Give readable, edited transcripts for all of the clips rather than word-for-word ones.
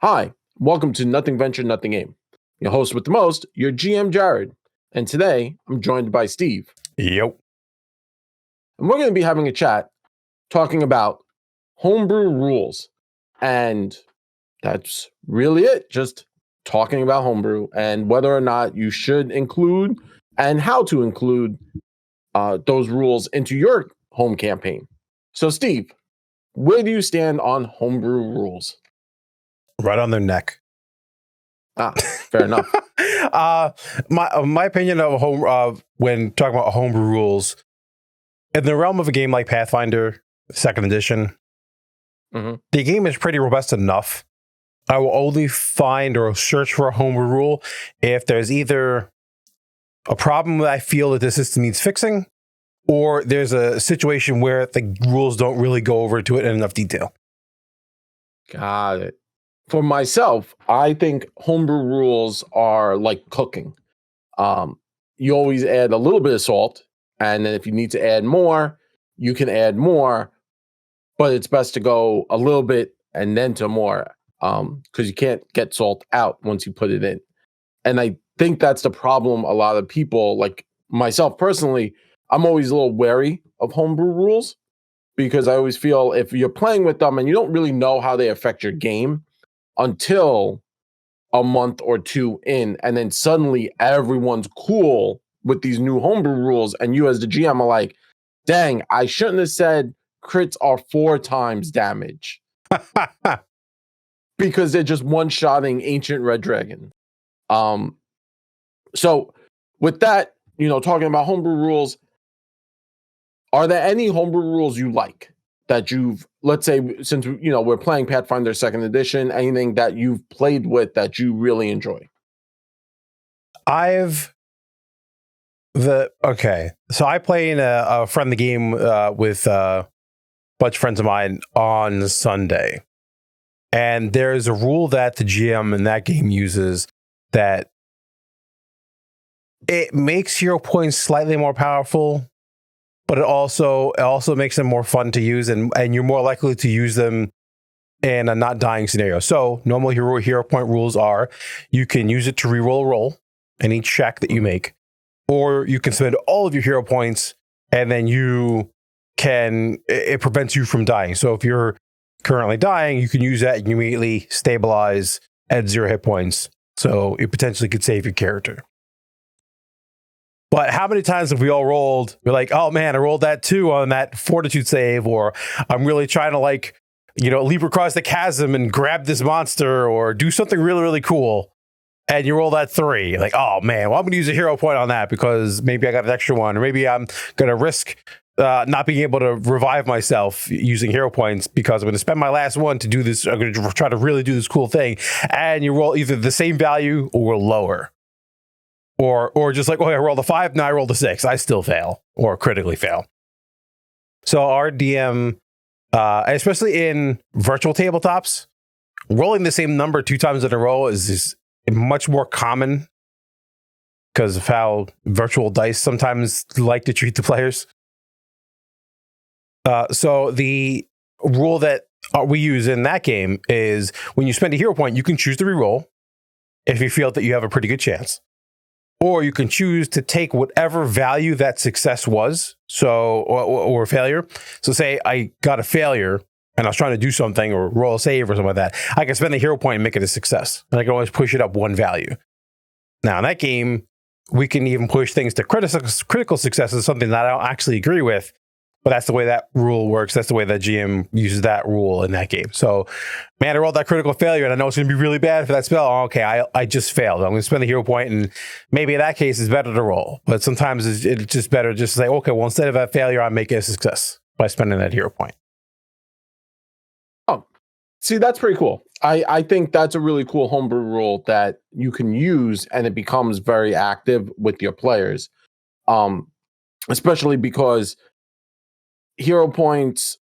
Hi, welcome to Nothing Venture, Nothing Aim. Your host with the most, your GM Jared. And today I'm joined by Steve. Yep. And we're going to be having a chat talking about homebrew rules. And that's really it. Just talking about homebrew and whether or not you should include and how to include those rules into your home campaign. So, Steve, where do you stand on homebrew rules? Right on their neck. Fair enough. My opinion of when talking about homebrew rules in the realm of a game like Pathfinder, second edition, the game is pretty robust enough. I will only find or search for a homebrew rule if there's either a problem that I feel that the system needs fixing, or there's a situation where the rules don't really go over to it in enough detail. Got it. For myself, I think homebrew rules are like cooking. You always add a little bit of salt, and then if you need to add more, you can add more, but it's best to go a little bit and then to more, because you can't get salt out once you put it in. And I think that's the problem. A lot of people, like myself personally, I'm always a little wary of homebrew rules because I always feel if you're playing with them and you don't really know how they affect your game until a month or two in, and then suddenly everyone's cool with these new homebrew rules, and you as the GM are like, dang, I shouldn't have said crits are 4 times damage because they're just one-shotting ancient red dragon. So with that, talking about homebrew rules, are there any homebrew rules you like that you've, let's say, since we're playing Pathfinder second edition, anything that you've played with that you really enjoy? So I play in a friendly game with a bunch of friends of mine on Sunday. And there's a rule that the GM in that game uses that it makes hero points slightly more powerful, but it also makes them more fun to use, and you're more likely to use them in a not dying scenario. So normal hero point rules are you can use it to reroll a roll in each check that you make, or you can spend all of your hero points and then it prevents you from dying. So if you're currently dying, you can use that and you immediately stabilize at 0 hit points. So it potentially could save your character. But how many times have we all rolled? We're like, oh man, I rolled that 2 on that fortitude save, or I'm really trying to leap across the chasm and grab this monster or do something really, really cool. And you roll that 3. Like, oh man, well, I'm going to use a hero point on that because maybe I got an extra one, or maybe I'm going to risk not being able to revive myself using hero points because I'm going to spend my last one to do this. I'm going to try to really do this cool thing. And you roll either the same value or lower. Or just like, oh, I rolled a 5, now I rolled a 6. I still fail or critically fail. So our DM, especially in virtual tabletops, rolling the same number 2 times in a row is much more common because of how virtual dice sometimes like to treat the players. So the rule that we use in that game is when you spend a hero point, you can choose to reroll if you feel that you have a pretty good chance. Or you can choose to take whatever value that success was, or failure. So say I got a failure and I was trying to do something or roll a save or something like that. I can spend the hero point and make it a success. And I can always push it up 1 value. Now in that game, we can even push things to critical successes, something that I don't actually agree with. But that's the way that rule works. That's the way that GM uses that rule in that game. So, man, I rolled that critical failure, and I know it's going to be really bad for that spell. Oh, okay, I just failed. I'm going to spend the hero point, and maybe in that case, it's better to roll. But sometimes it's just better just to say, okay, well, instead of a failure, I'm making a success by spending that hero point. Oh, see, that's pretty cool. I think that's a really cool homebrew rule that you can use, and it becomes very active with your players, especially because hero points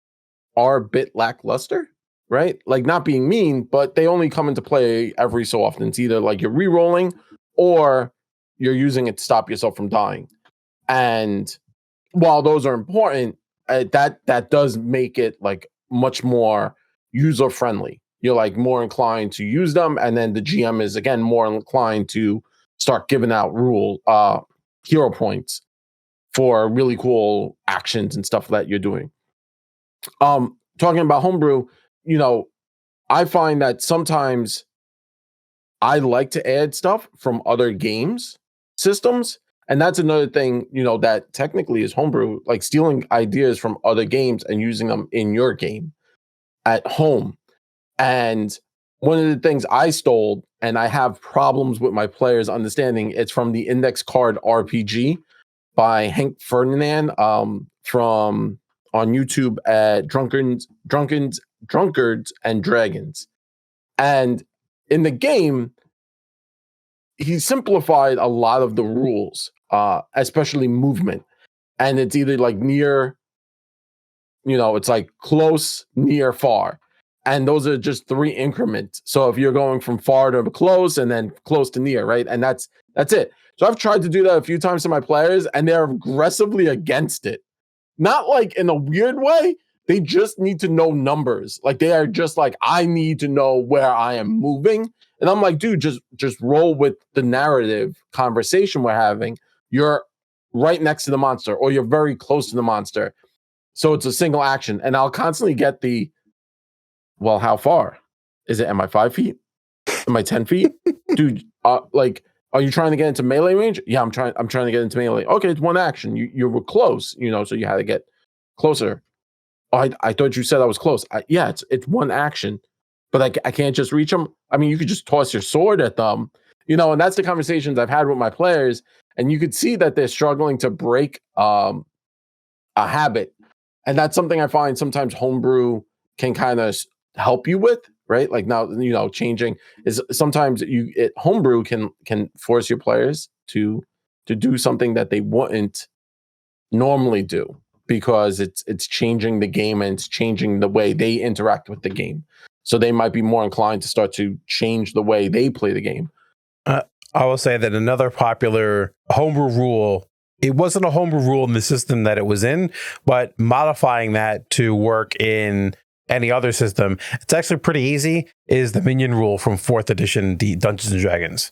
are a bit lackluster, right? Like, not being mean, but they only come into play every so often. It's either like you're re-rolling or you're using it to stop yourself from dying. And while those are important, that does make it like much more user friendly. you're like more inclined to use them, and then the GM is again more inclined to start giving out hero points for really cool actions and stuff that you're doing. Talking about homebrew, you know, I find that sometimes I like to add stuff from other games systems. And that's another thing, you know, that technically is homebrew, like stealing ideas from other games and using them in your game at home. And one of the things I stole, and I have problems with my players understanding, it's from the Index Card RPG by Hank Ferdinand from on YouTube at Drunkards and Dragons. And in the game, he simplified a lot of the rules, especially movement. And it's either like near, you know, it's like close, near, far. And those are just 3 increments. So if you're going from far to close and then close to near, right? And that's it. So I've tried to do that a few times to my players, and they're aggressively against it. Not like in a weird way. They just need to know numbers. Like they are just like, I need to know where I am moving. And I'm like, dude, just roll with the narrative conversation we're having. You're right next to the monster, or you're very close to the monster. So it's a single action. And I'll constantly get well, how far? Is it, am I 5 feet? Am I 10 feet? Dude, like, are you trying to get into melee range? Yeah, I'm trying to get into melee. Okay, it's one action. You were close, you know, so you had to get closer. Oh, I thought you said I was close. Yeah, it's one action, but I can't just reach them. I mean, you could just toss your sword at them, you know, and that's the conversations I've had with my players, and you could see that they're struggling to break a habit. And that's something I find sometimes homebrew can kind of help you with, right? Like now, you know, changing is sometimes homebrew can force your players to do something that they wouldn't normally do, because it's changing the game and it's changing the way they interact with the game. So they might be more inclined to start to change the way they play the game. I will say that another popular homebrew rule, it wasn't a homebrew rule in the system that it was in, but modifying that to work in any other system, it's actually pretty easy, is the minion rule from 4th edition Dungeons and Dragons.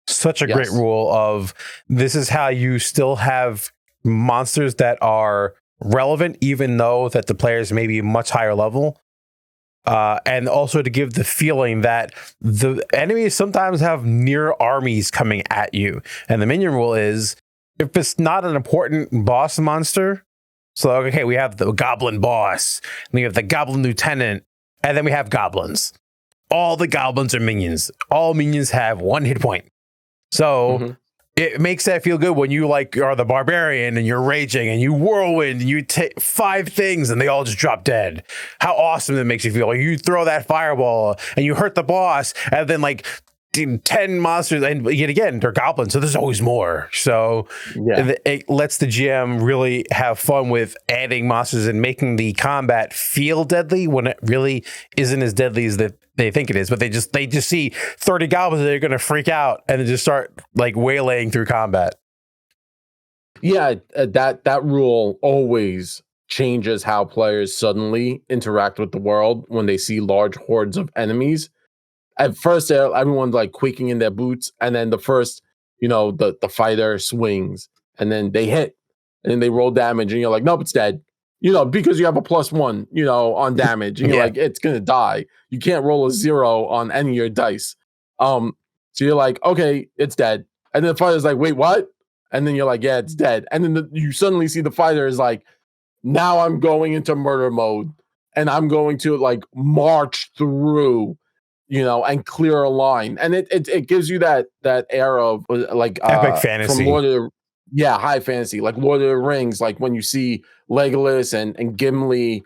Such a great rule of, this is how you still have monsters that are relevant, even though that the players may be much higher level. And also to give the feeling that the enemies sometimes have near armies coming at you. And the minion rule is, if it's not an important boss monster, so okay, we have the goblin boss, and we have the goblin lieutenant, and then we have goblins. All the goblins are minions. All minions have 1 hit point. So it makes that feel good when you like are the barbarian and you're raging and you whirlwind and you take 5 things and they all just drop dead. How awesome that makes you feel. You throw that fireball and you hurt the boss, and then like 10 monsters, and yet again, they're goblins, so there's always more. So it lets the GM really have fun with adding monsters and making the combat feel deadly when it really isn't as deadly as they think it is. But they just see 30 goblins and they're going to freak out and then just start like waylaying through combat. Yeah, that rule always changes how players suddenly interact with the world when they see large hordes of enemies. At first, everyone's like quaking in their boots, and then the first, you know, the fighter swings, and then they hit, and then they roll damage, and you're like, nope, it's dead. You know, because you have a +1, you know, on damage, and you're like, it's gonna die. You can't roll a 0 on any of your dice. So you're like, okay, it's dead. And then the fighter's like, wait, what? And then you're like, yeah, it's dead. And then you suddenly see the fighter is like, now I'm going into murder mode, and I'm going to like march through, you know, and clear a line. And it gives you that air of like epic fantasy. From high fantasy, like Lord of the Rings, like when you see Legolas and Gimli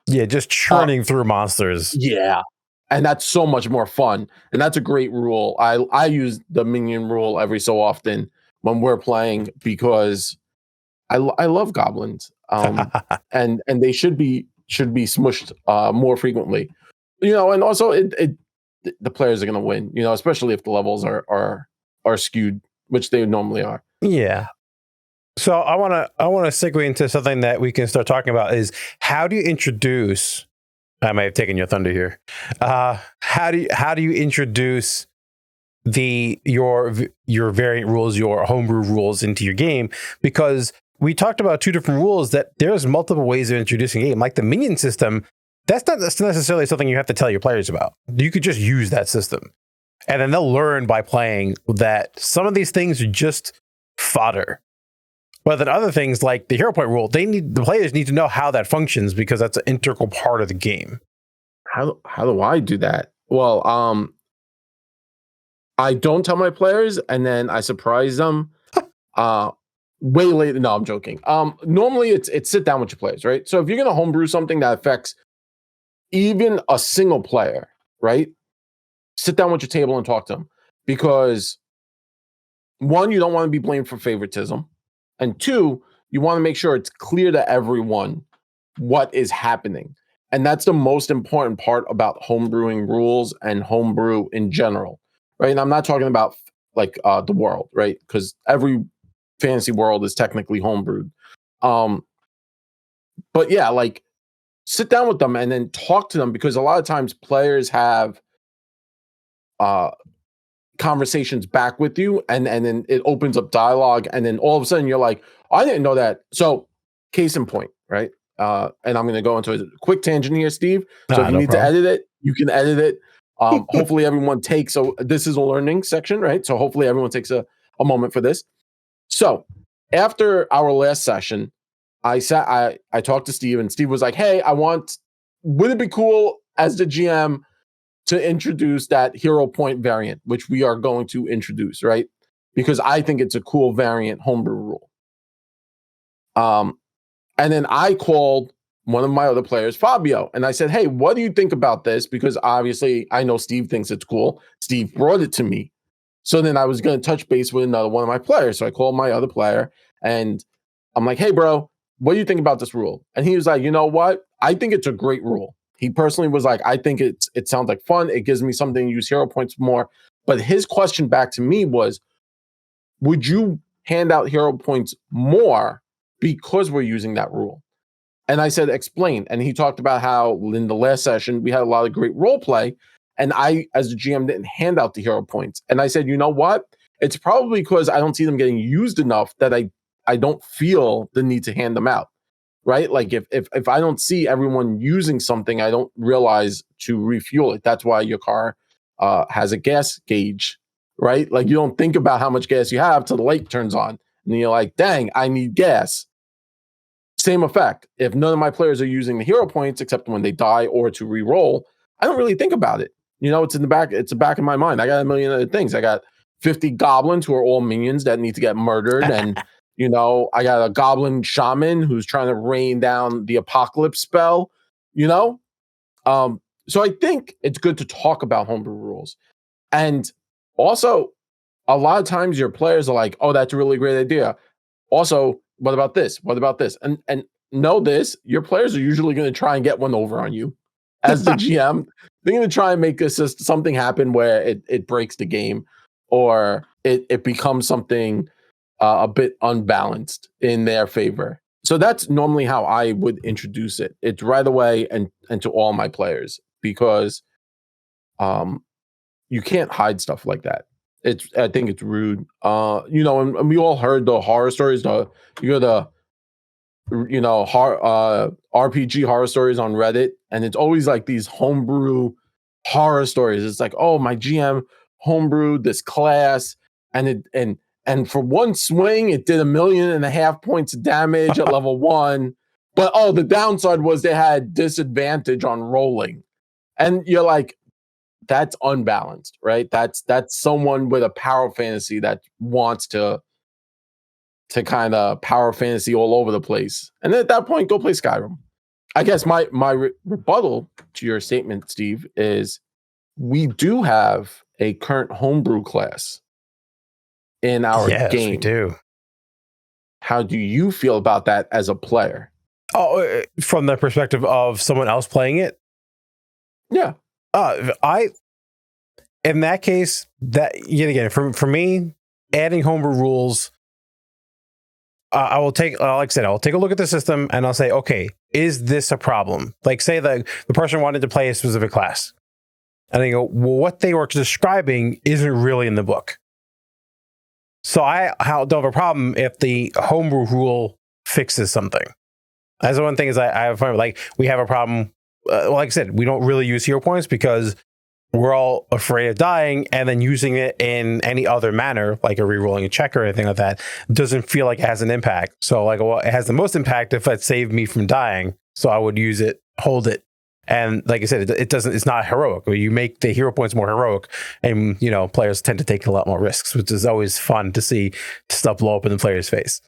just churning through monsters. Yeah. And that's so much more fun. And that's a great rule. I use the minion rule every so often when we're playing, because I love goblins. And they should be smushed more frequently. You know, and also the players are going to win, you know, especially if the levels are skewed, which they normally are. Yeah. So I want to segue into something that we can start talking about, is how do you introduce I may have taken your thunder here. How do you introduce your variant rules, your homebrew rules into your game? Because we talked about two different rules that there's multiple ways of introducing a game, like the minion system. That's not necessarily something you have to tell your players about. You could just use that system, and then they'll learn by playing that some of these things are just fodder. But then other things like the hero point rule, the players need to know how that functions because that's an integral part of the game. How do I do that? Well, I don't tell my players, and then I surprise them. Way later. No, I'm joking. Normally it's sit down with your players, right? So if you're gonna homebrew something that affects even a single player, right? Sit down with your table and talk to them, because one, you don't want to be blamed for favoritism, and two, you want to make sure it's clear to everyone what is happening. And that's the most important part about homebrewing rules and homebrew in general, right? And I'm not talking about like the world, right? Because every fantasy world is technically homebrewed. But yeah, like sit down with them and then talk to them, because a lot of times players have conversations back with you, and then it opens up dialogue, and then all of a sudden you're like, oh, I didn't know that. So case in point, right? And I'm going to go into a quick tangent here, Steve. So if you need to edit it, you can edit it. Hopefully everyone takes, so this is a learning section, right? So hopefully everyone takes a moment for this. So after our last session, I talked to Steve, and Steve was like, hey, would it be cool as the GM to introduce that hero point variant, which we are going to introduce, right? Because I think it's a cool variant homebrew rule. And then I called one of my other players, Fabio, and I said, hey, what do you think about this? Because obviously I know Steve thinks it's cool. Steve brought it to me. So then I was going to touch base with another one of my players. So I called my other player and I'm like, hey, bro, what do you think about this rule? And he was like, you know what? I think it's a great rule. He personally was like, I think it sounds like fun. It gives me something to use hero points more. But his question back to me was, would you hand out hero points more because we're using that rule? And I said, explain. And he talked about how in the last session, we had a lot of great role play. And I, as a GM, didn't hand out the hero points. And I said, you know what? It's probably because I don't see them getting used enough that I don't feel the need to hand them out, right? Like if I don't see everyone using something, I don't realize to refuel it. That's why your car has a gas gauge, right? Like you don't think about how much gas you have till the light turns on. And you're like, dang, I need gas. Same effect. If none of my players are using the hero points except when they die or to re-roll, I don't really think about it. You know, it's in the back. It's the back of my mind. I got a million other things. I got 50 goblins who are all minions that need to get murdered, and you know, I got a goblin shaman who's trying to rain down the apocalypse spell. You know, so I think it's good to talk about homebrew rules, and also a lot of times your players are like, "Oh, that's a really great idea." Also, what about this? What about this? And know this, your players are usually going to try and get one over on you as the GM. They're going to try and make something happen where it breaks the game, or it becomes something a bit unbalanced in their favor. So that's normally how I would introduce it. It's right away and to all my players, because you can't hide stuff like that. I think it's rude. You know, and we all heard the horror stories, RPG horror stories on Reddit, and it's always like these homebrew horror stories. It's like, oh, my GM homebrewed this class, and for one swing, it did 1.5 million points of damage at level 1. But the downside was they had disadvantage on rolling. And you're like, that's unbalanced, right? That's someone with a power fantasy that wants to kind of power fantasy all over the place. And at that point, go play Skyrim. I guess my rebuttal to your statement, Steve, is we do have a current homebrew class in our game. Yes, we do. How do you feel about that as a player? Oh, from the perspective of someone else playing it? Yeah. In that case, that yet again, for me, adding homebrew rules, I will take, like I said, I'll take a look at the system and I'll say, okay, is this a problem? Like, say the person wanted to play a specific class, and they go, well, what they were describing isn't really in the book. So I don't have a problem if the homebrew rule fixes something. That's the one thing is I have fun. Like, we have a problem. Like I said, we don't really use hero points because we're all afraid of dying, and then using it in any other manner, like a rerolling a check or anything like that, doesn't feel like it has an impact. So like, well, it has the most impact if it saved me from dying. So I would use it, hold it. And like I said, it doesn't, it's not heroic. You make the hero points more heroic, and, you know, players tend to take a lot more risks, which is always fun to see stuff blow up in the player's face.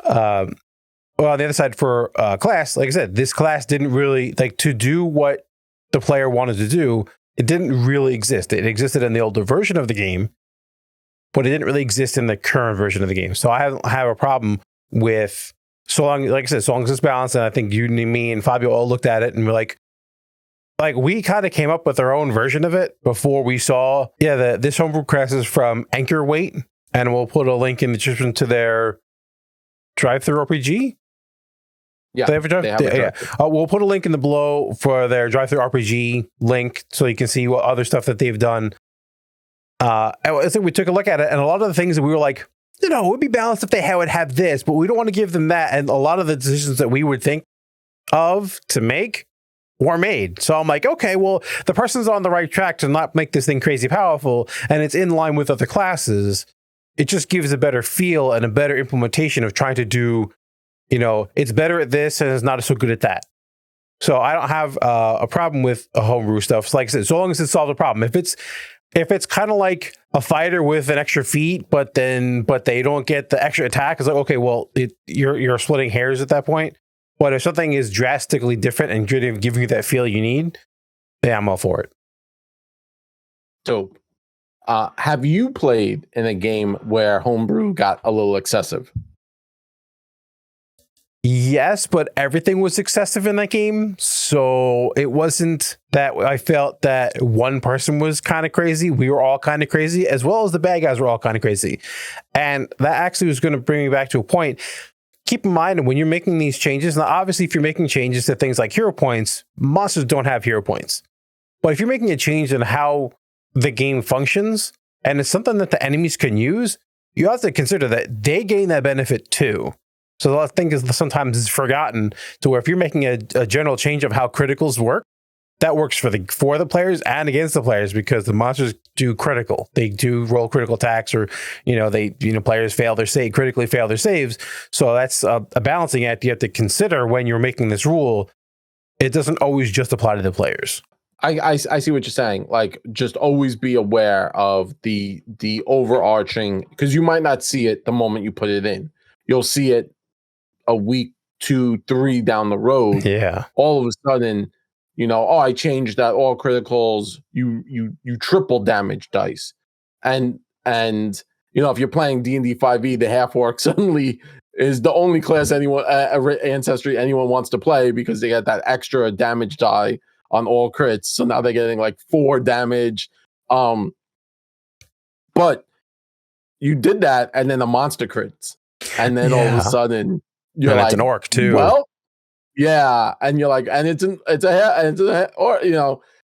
Well, on the other side for class, like I said, this class didn't really, like, to do what the player wanted to do, it didn't really exist. It existed in the older version of the game, but it didn't really exist in the current version of the game. So I have a problem with, so long, like I said, so long as it's balanced. And I think you, me, and Fabio all looked at it and we're like we kind of came up with our own version of it before we saw, this homebrew class is from Anchor Weight, and we'll put a link in the description to their drive-through RPG. Yeah, they have a drive. We'll put a link in the below for their drive-through RPG link, so you can see what other stuff that they've done. I think we took a look at it, and a lot of the things that we were like, you know, it would be balanced if they would have this, but we don't want to give them that. And a lot of the decisions that we would think of to make were made. So I'm like, okay, well, the person's on the right track to not make this thing crazy powerful, and it's in line with other classes. It just gives a better feel and a better implementation of trying to do, you know, it's better at this and it's not so good at that. So I don't have a problem with homebrew stuff. So like I said, so long as it solves a problem. If it's kind of like a fighter with an extra feat, but they don't get the extra attack, it's like, okay, well, you're splitting hairs at that point. But if something is drastically different and giving you that feel you need, yeah, I'm all for it. So, have you played in a game where homebrew got a little excessive? Yes, but everything was excessive in that game. So it wasn't that I felt that one person was kind of crazy. We were all kind of crazy, as well as the bad guys were all kind of crazy. And that actually was going to bring me back to a point. Keep in mind, when you're making these changes, now obviously if you're making changes to things like hero points, monsters don't have hero points. But if you're making a change in how the game functions, and it's something that the enemies can use, you have to consider that they gain that benefit too. So the thing is, sometimes it's forgotten to where if you're making a general change of how criticals work, that works for the players and against the players, because the monsters do critical. They do roll critical attacks, or players critically fail their saves. So that's a balancing act you have to consider when you're making this rule. It doesn't always just apply to the players. I see what you're saying. Like, just always be aware of the overarching, because you might not see it the moment you put it in. You'll see it a week, 2, 3 down the road. Yeah. All of a sudden, I changed that all criticals. You triple damage dice, and if you're playing D&D 5e, the half orc suddenly is the only class ancestry anyone wants to play, because they get that extra damage die on all crits. So now they're getting like 4 damage. But you did that, and then the monster crits, and then all of a sudden you're like, it's an orc too. Well, yeah, and you're like, and it's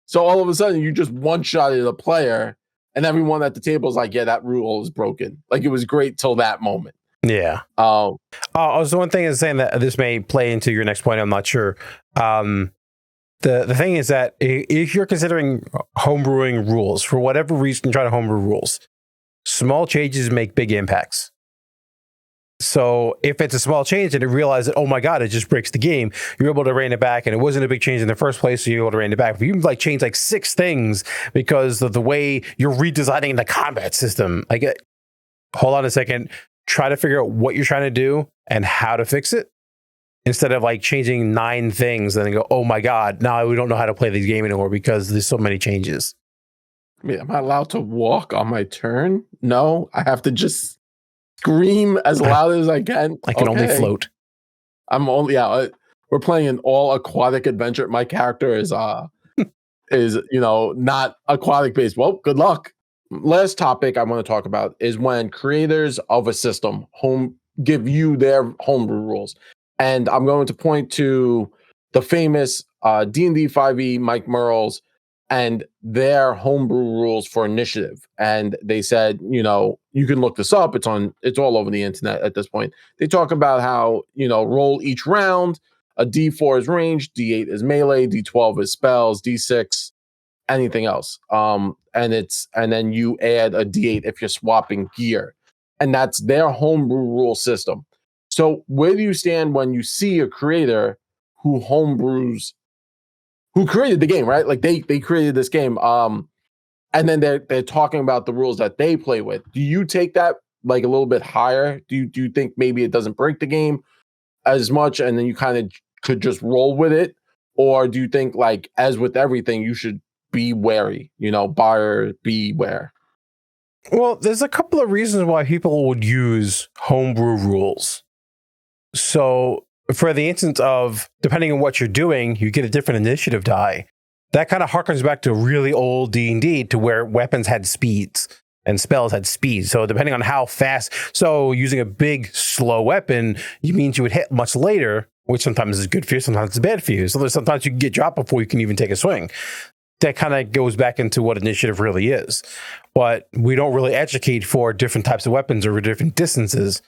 so all of a sudden you just one-shotted a player, and everyone at the table is like, yeah, that rule is broken. Like, it was great till that moment. Yeah. So one thing is saying that this may play into your next point. I'm not sure. The thing is that if you're considering homebrewing rules, for whatever reason, try to homebrew rules, small changes make big impacts. So if it's a small change and you realize that, oh my God, it just breaks the game, you're able to rein it back, and it wasn't a big change in the first place, so you're able to rein it back. If you change 6 things because of the way you're redesigning the combat system, hold on a second, try to figure out what you're trying to do and how to fix it, instead of changing 9 things and then go, oh my God, now we don't know how to play this game anymore because there's so many changes. I mean, am I allowed to walk on my turn? No, I have to just scream as loud as I can. I can only float. We're playing an all aquatic adventure. My character is not aquatic based. Well, good luck. Last topic I want to talk about is when creators of a system give you their homebrew rules. And I'm going to point to the famous D&D 5e Mike Merles and their homebrew rules for initiative. And they said, you can look this up. It's all over the internet at this point. They talk about how, roll each round. A D4 is range, D8 is melee, D12 is spells, D6 anything else. And then you add a D8 if you're swapping gear. And that's their homebrew rule system. So where do you stand when you see a creator who homebrews, who created the game, right? Like they created this game. And then they're talking about the rules that they play with. Do you take that like a little bit higher? Do you think maybe it doesn't break the game as much and then you kind of could just roll with it? Or do you think, like, as with everything, you should be wary, buyer beware? Well, there's a couple of reasons why people would use homebrew rules. So for the instance of, depending on what you're doing, you get a different initiative die. That kind of harkens back to really old D&D, to where weapons had speeds and spells had speed. So depending on how fast, so using a big, slow weapon, you means you would hit much later, which sometimes is good for you, sometimes it's bad for you. So there's sometimes you can get dropped before you can even take a swing. That kind of goes back into what initiative really is. But we don't really educate for different types of weapons or different distances.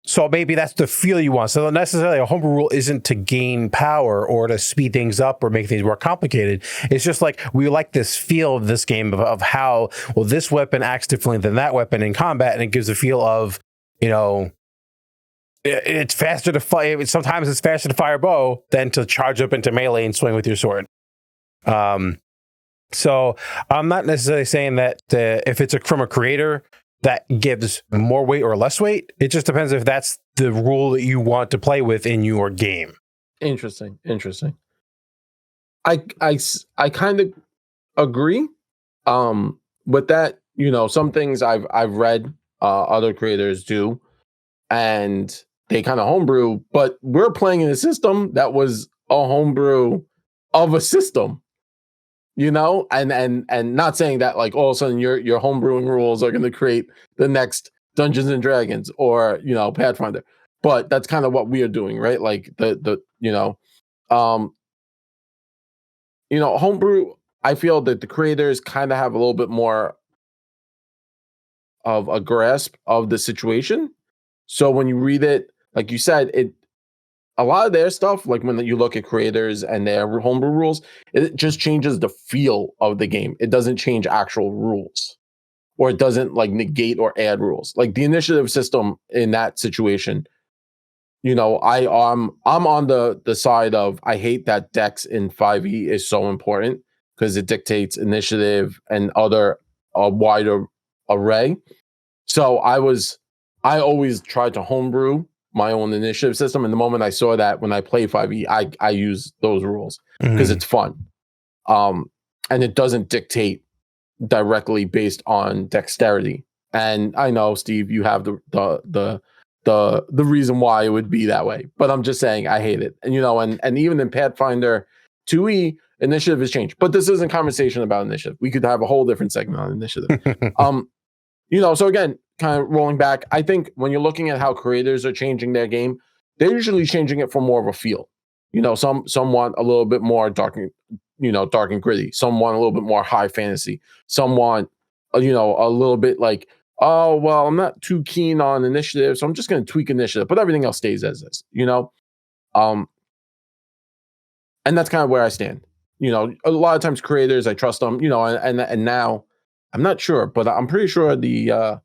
So maybe that's the feel you want. So necessarily a homebrew rule isn't to gain power or to speed things up or make things more complicated. It's just like, we like this feel of this game of how, well, this weapon acts differently than that weapon in combat. And it gives a feel of, it's faster to fight. Sometimes it's faster to fire a bow than to charge up into melee and swing with your sword. So I'm not necessarily saying that if it's from a creator, that gives more weight or less weight. It just depends if that's the rule that you want to play with in your game. Interesting. I kind of agree with that. Some things I've read other creators do, and they kind of homebrew, but we're playing in a system that was a homebrew of a system. And not saying that like all of a sudden your homebrewing rules are going to create the next Dungeons and Dragons or Pathfinder, but that's kind of what we are doing, right? Like homebrew. I feel that the creators kind of have a little bit more of a grasp of the situation. So when you read it, like you said, a lot of their stuff, like when you look at creators and their homebrew rules, it just changes the feel of the game. It doesn't change actual rules, or it doesn't like negate or add rules. Like the initiative system in that situation, I'm on the side of, I hate that Dex in 5e is so important because it dictates initiative and a wider array. So I always tried to homebrew my own initiative system, and the moment I saw that when I play 5e, I use those rules because it's fun, and it doesn't dictate directly based on dexterity. And I know, Steve, you have the reason why it would be that way, but I'm just saying I hate it. And and even in Pathfinder 2e, initiative has changed, but this isn't conversation about initiative. We could have a whole different segment on initiative. So again, kind of rolling back, I think when you're looking at how creators are changing their game, they're usually changing it for more of a feel. Some want a little bit more dark and gritty. Some want a little bit more high fantasy. Some want, a little bit like, oh, well, I'm not too keen on initiative, so I'm just going to tweak initiative, but everything else stays as is, and that's kind of where I stand. A lot of times creators, I trust them, and now I'm not sure, but I'm pretty sure the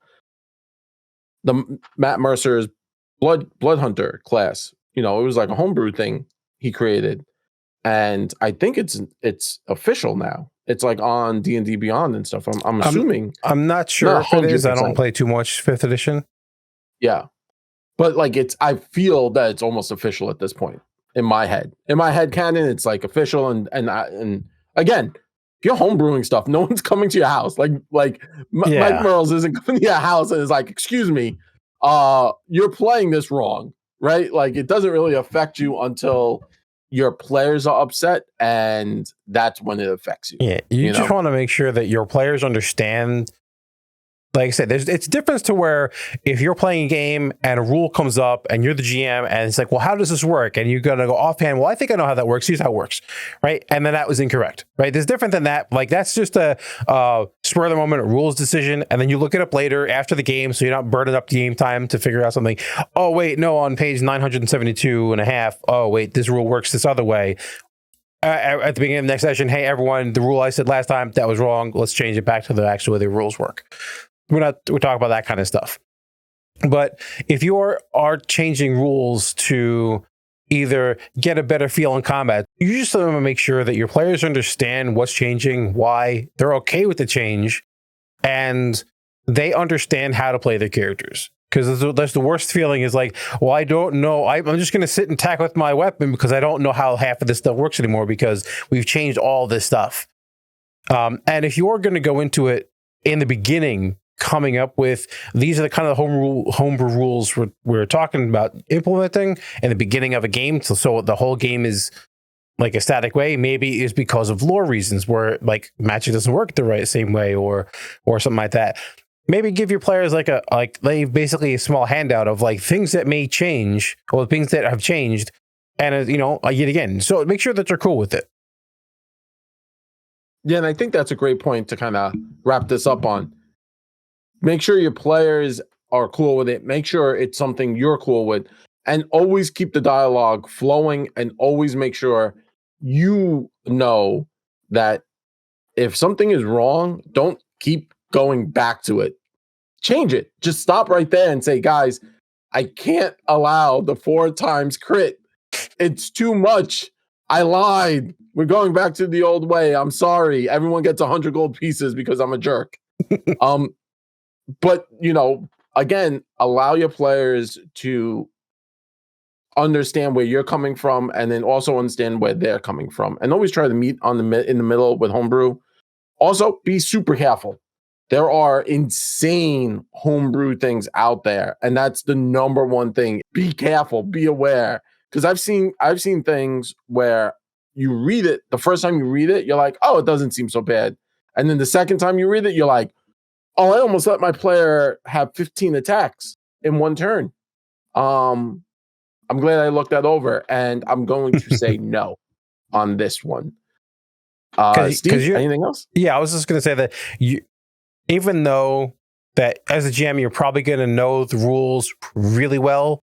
Matt Mercer's Blood Hunter class, it was like a homebrew thing he created, and I think it's official now. It's like on D&D Beyond and stuff. I'm assuming. I'm not sure if it is. I don't play too much 5th edition. Yeah, but like I feel that it's almost official at this point in my head. In my head canon, it's like official, and again, if you're homebrewing stuff, no one's coming to your house. Mike Merles isn't coming to your house and is like, excuse me, you're playing this wrong, right? Like it doesn't really affect you until your players are upset, and that's when it affects you. Yeah, you just want to make sure that your players understand like I said, it's difference to where if you're playing a game and a rule comes up and you're the GM and it's like, well, how does this work? And you're going to go offhand, well, I think I know how that works. Here's how it works, right? And then that was incorrect, right? There's different than that. Like that's just a spur of the moment rules decision. And then you look it up later after the game. So you're not burning up the game time to figure out something. Oh, wait, no, on page 972 and a half. Oh, wait, this rule works this other way. At the beginning of the next session, hey, everyone, the rule I said last time, that was wrong. Let's change it back to the actual way the rules work. We're talking about that kind of stuff. But if you are changing rules to either get a better feel in combat, you just want to make sure that your players understand what's changing, why they're okay with the change, and they understand how to play their characters. Because that's the worst feeling is like, well, I don't know. I'm just going to sit and attack with my weapon because I don't know how half of this stuff works anymore because we've changed all this stuff. And if you're going to go into it in the beginning, coming up with these are the kind of homebrew rules we're talking about implementing in the beginning of a game, so the whole game is like a static way, maybe is because of lore reasons where like magic doesn't work the same way or something like that. Maybe give your players like basically a small handout of like things that may change or things that have changed, and yet again, so make sure that they're cool with it. Yeah, and I think that's a great point to kind of wrap this up on. Make sure your players are cool with it. Make sure it's something you're cool with, and always keep the dialogue flowing, and always make sure you know that if something is wrong, don't keep going back to it. Change it. Just stop right there and say, guys, I can't allow the 4 times crit. It's too much. I lied. We're going back to the old way. I'm sorry. Everyone gets 100 gold pieces because I'm a jerk. But, again, allow your players to understand where you're coming from and then also understand where they're coming from. And always try to meet in the middle with homebrew. Also, be super careful. There are insane homebrew things out there, and that's the number one thing. Be careful, be aware, because I've seen things where you read it, the first time you read it, you're like, oh, it doesn't seem so bad. And then the second time you read it, you're like, oh, I almost let my player have 15 attacks in one turn. I'm glad I looked that over, and I'm going to say no on this one. Steve, anything else? Yeah, I was just going to say that even though that as a GM, you're probably going to know the rules really well,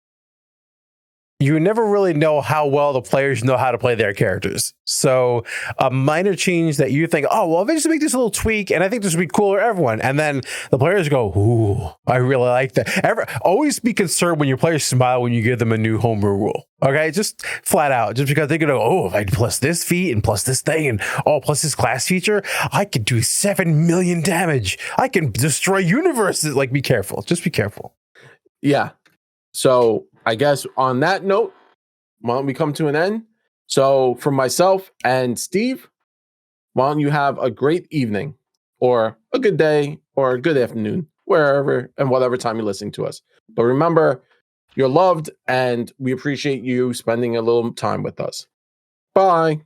you never really know how well the players know how to play their characters. So a minor change that you think, oh, well, if I just make this a little tweak and I think this would be cool for everyone. And then the players go, ooh, I really like that. Always be concerned when your players smile when you give them a new homebrew rule. Okay, just flat out, just because they're going to go, oh, if I plus this feat and plus this thing and plus this class feature, I can do 7 million damage. I can destroy universes. Like, be careful. Just be careful. Yeah. So I guess on that note, why don't we come to an end? So for myself and Steve, why don't you have a great evening or a good day or a good afternoon, wherever and whatever time you're listening to us. But remember, you're loved and we appreciate you spending a little time with us. Bye.